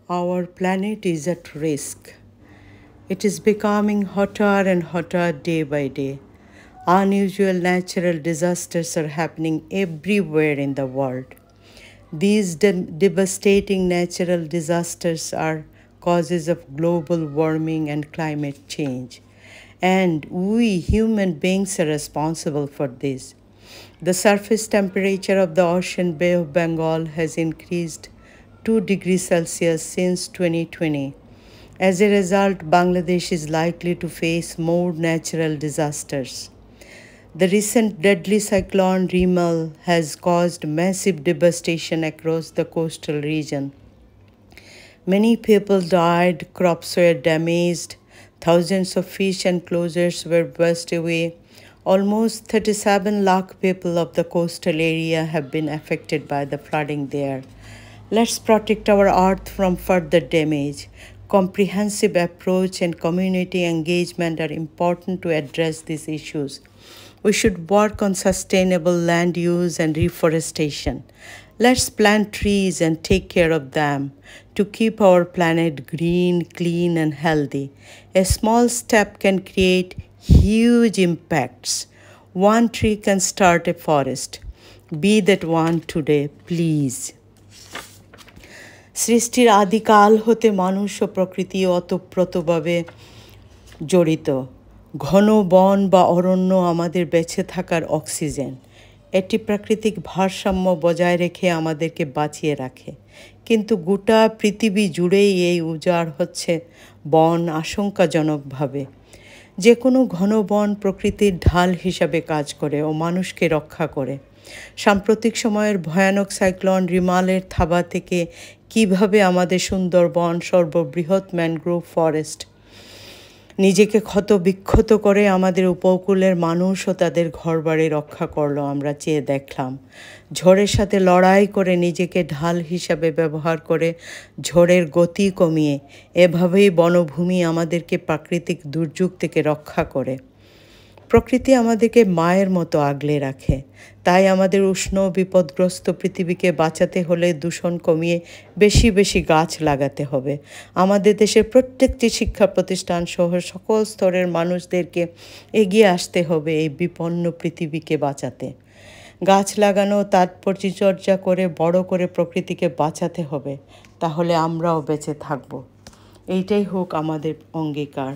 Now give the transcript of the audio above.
Our planet is at risk. It is becoming hotter and hotter day by day. Unusual natural disasters are happening everywhere in the world. These devastating natural disasters are causes of global warming and climate change. And we human beings are responsible for this. The surface temperature of the Ocean Bay of Bengal has increased 2 degrees Celsius since 2020. As a result, Bangladesh is likely to face more natural disasters. The recent deadly cyclone Rimal has caused massive devastation across the coastal region. Many people died, crops were damaged, thousands of fish enclosures were washed away. Almost 37 lakh people of the coastal area have been affected by the flooding there. Let's protect our earth from further damage. Comprehensive approach and community engagement are important to address these issues. We should work on sustainable land use and reforestation. Let's plant trees and take care of them to keep our planet green, clean, and healthy. A small step can create huge impacts. One tree can start a forest. Be that one today, please. সৃষ্টির আদিকাল হতে মানুষ ও প্রকৃতি ওতপ্রোতভাবে জড়িত। ঘন বন বা অরণ্য আমাদের বেঁচে থাকার অক্সিজেন। এটি প্রাকৃতিক ভারসাম্য বজায় রেখে আমাদেরকে বাঁচিয়ে রাখে। কিন্তু গোটা পৃথিবী জুড়েই এই উজাড় হচ্ছে বন আশঙ্কাজনকভাবে। যে কোনো ঘন বন প্রকৃতির ঢাল হিসাবে কাজ করে ও মানুষকে রক্ষা করে। সাম্প্রতিক সময়ের ভয়ানক সাইক্লোন রিমালের থাবা থেকে কিভাবে আমাদের সুন্দরবন সর্ববৃহৎ ম্যানগ্রোভ ফরেস্ট নিজেকে ক্ষতবিক্ষত করে আমাদের উপকূলের মানুষ ও তাদের ঘরবাড়ি রক্ষা করলো আমরা চেয়ে দেখলাম। ঝড়ের সাথে লড়াই করে নিজেকে ঢাল হিসাবে ব্যবহার করে ঝড়ের গতি কমিয়ে এভাবেই বনভূমি আমাদেরকে প্রাকৃতিক দুর্যোগ থেকে রক্ষা করে। প্রকৃতি আমাদেরকে মায়ের মতো আগলে রাখে। তাই আমাদের উষ্ণ বিপদগ্রস্ত পৃথিবীকে বাঁচাতে হলে দূষণ কমিয়ে বেশি বেশি গাছ লাগাতে হবে। আমাদের দেশের প্রত্যেকটি শিক্ষা প্রতিষ্ঠান সহ সকল স্তরের মানুষদেরকে এগিয়ে আসতে হবে এই বিপন্ন পৃথিবীকে বাঁচাতে। গাছ লাগানো তার পরিচর্যা করে বড় করে প্রকৃতিকে বাঁচাতে হবে, তাহলে আমরাও বেঁচে থাকব। এইটাই হোক আমাদের অঙ্গীকার।